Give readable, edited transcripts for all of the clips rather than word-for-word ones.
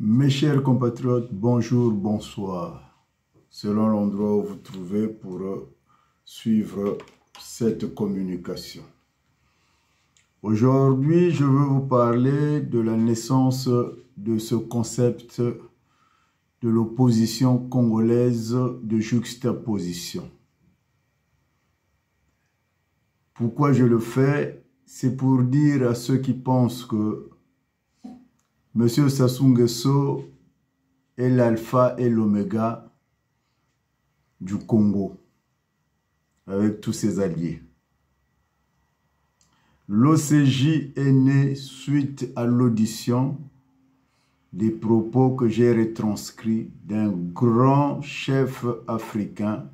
Mes chers compatriotes, bonjour, bonsoir, selon l'endroit où vous trouvez pour suivre cette communication. Aujourd'hui, je veux vous parler de la naissance de ce concept de l'opposition congolaise de juxtaposition. Pourquoi je le fais? C'est pour dire à ceux qui pensent que M. Sassou Nguesso est l'alpha et l'oméga du Congo, avec tous ses alliés. L'OCJ est né suite à l'audition des propos que j'ai retranscrits d'un grand chef africain,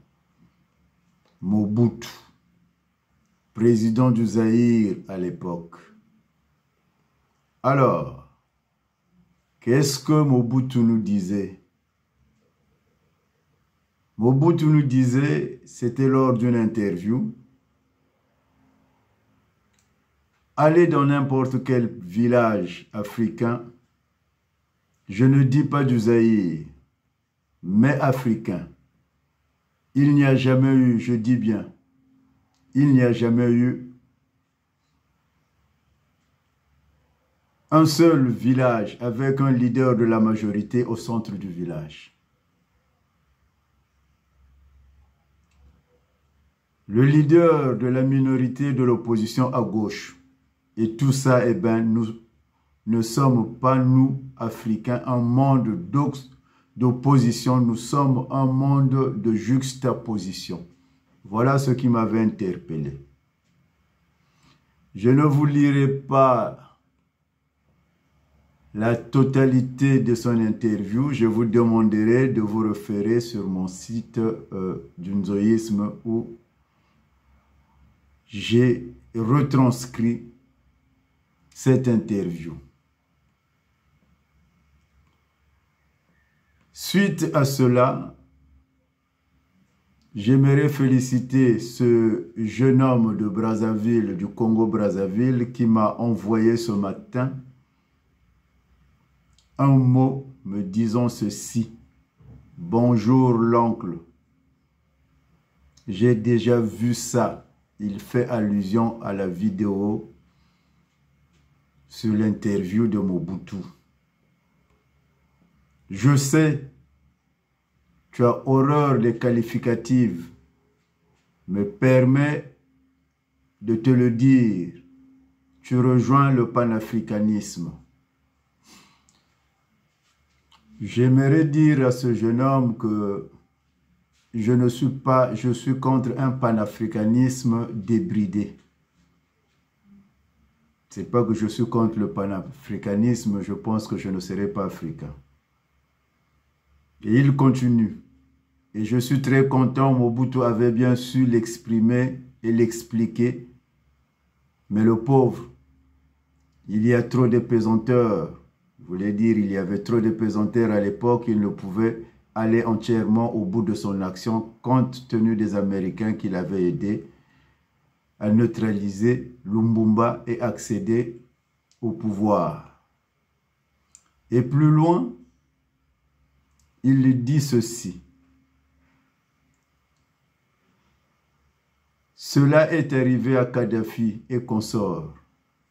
Mobutu, président du Zaïre à l'époque. Alors, qu'est-ce que Mobutu nous disait? Mobutu nous disait, c'était lors d'une interview, allez dans n'importe quel village africain, je ne dis pas du Zaïre, mais africain. Il n'y a jamais eu, je dis bien, il n'y a jamais eu un seul village avec un leader de la majorité au centre du village. Le leader de la minorité de l'opposition à gauche. Et tout ça, eh bien, nous ne sommes pas, nous, Africains, un monde d'opposition. Nous sommes un monde de juxtaposition. Voilà ce qui m'avait interpellé. Je ne vous lirai pas la totalité de son interview. Je vous demanderai de vous référer sur mon site du Nzoïsme où j'ai retranscrit cette interview. Suite à cela, j'aimerais féliciter ce jeune homme de Brazzaville, du Congo-Brazzaville, qui m'a envoyé ce matin un mot me disant ceci. Bonjour l'oncle. J'ai déjà vu ça. Il fait allusion à la vidéo sur l'interview de Mobutu. Je sais, tu as horreur des qualificatifs. Me permets de te le dire. Tu rejoins le panafricanisme. J'aimerais dire à ce jeune homme que je suis contre un panafricanisme débridé. Ce n'est pas que je suis contre le panafricanisme, je pense que je ne serai pas africain. Et il continue. Et je suis très content, Mobutu avait bien su l'exprimer et l'expliquer. Mais le pauvre, il y a trop de pesanteurs. Je voulais dire, il y avait trop de pesanteurs à l'époque, il ne pouvait aller entièrement au bout de son action compte tenu des Américains qui l'avaient aidé à neutraliser Lumumba et accéder au pouvoir. Et plus loin, il dit ceci. Cela est arrivé à Kadhafi et consorts.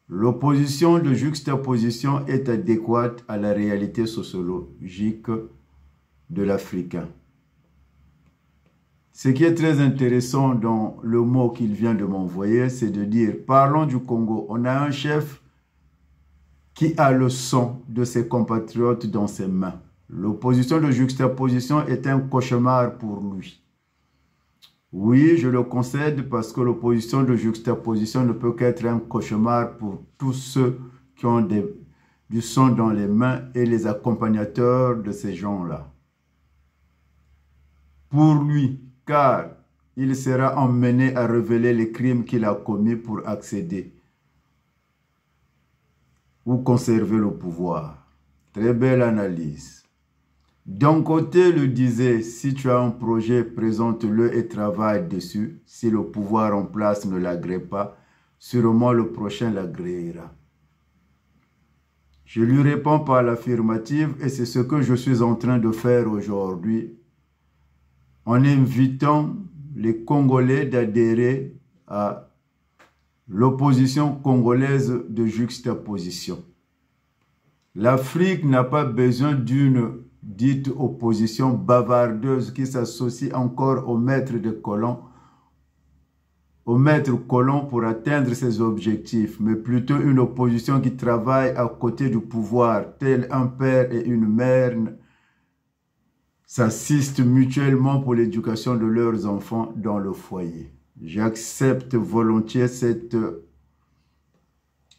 L'opposition de juxtaposition est adéquate à la réalité sociologique de l'Africain. Ce qui est très intéressant dans le mot qu'il vient de m'envoyer, c'est de dire, parlons du Congo. On a un chef qui a le sang de ses compatriotes dans ses mains. L'opposition de juxtaposition est un cauchemar pour lui. Oui, je le concède parce que l'opposition de juxtaposition ne peut qu'être un cauchemar pour tous ceux qui ont du sang dans les mains et les accompagnateurs de ces gens-là. Pour lui, car il sera emmené à révéler les crimes qu'il a commis pour accéder ou conserver le pouvoir. Très belle analyse. D'un côté, il disait, si tu as un projet, présente-le et travaille dessus. Si le pouvoir en place ne l'agrée pas, sûrement le prochain l'agréera. Je lui réponds par l'affirmative et c'est ce que je suis en train de faire aujourd'hui en invitant les Congolais d'adhérer à l'opposition congolaise de juxtaposition. L'Afrique n'a pas besoin d'une dite opposition bavardeuse qui s'associe encore au maître colon pour atteindre ses objectifs, mais plutôt une opposition qui travaille à côté du pouvoir, tel un père et une mère s'assistent mutuellement pour l'éducation de leurs enfants dans le foyer. J'accepte volontiers cette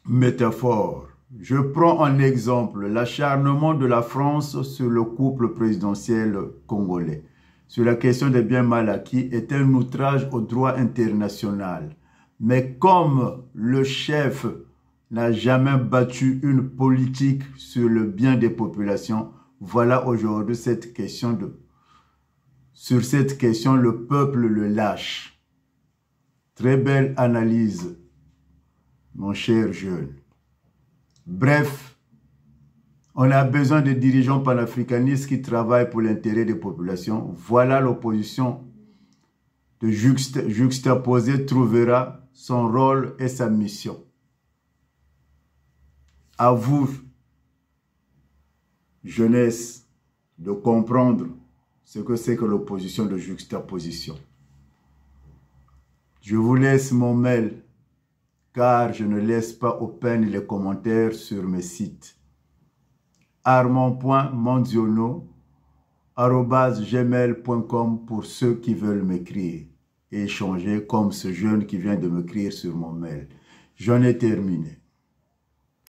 métaphore. Je prends en exemple l'acharnement de la France sur le couple présidentiel congolais. Sur la question des biens mal acquis est un outrage au droit international. Mais comme le chef n'a jamais battu une politique sur le bien des populations, voilà aujourd'hui cette question sur cette question, le peuple le lâche. Très belle analyse, mon cher jeune. Bref, on a besoin de dirigeants panafricanistes qui travaillent pour l'intérêt des populations. Voilà l'opposition de juxtaposée trouvera son rôle et sa mission. À vous, jeunesse, de comprendre ce que c'est que l'opposition de juxtaposition. Je vous laisse mon mail, car je ne laisse pas open les commentaires sur mes sites. armand.mondiono@gmail.com pour ceux qui veulent m'écrire et échanger comme ce jeune qui vient de m'écrire sur mon mail. J'en ai terminé.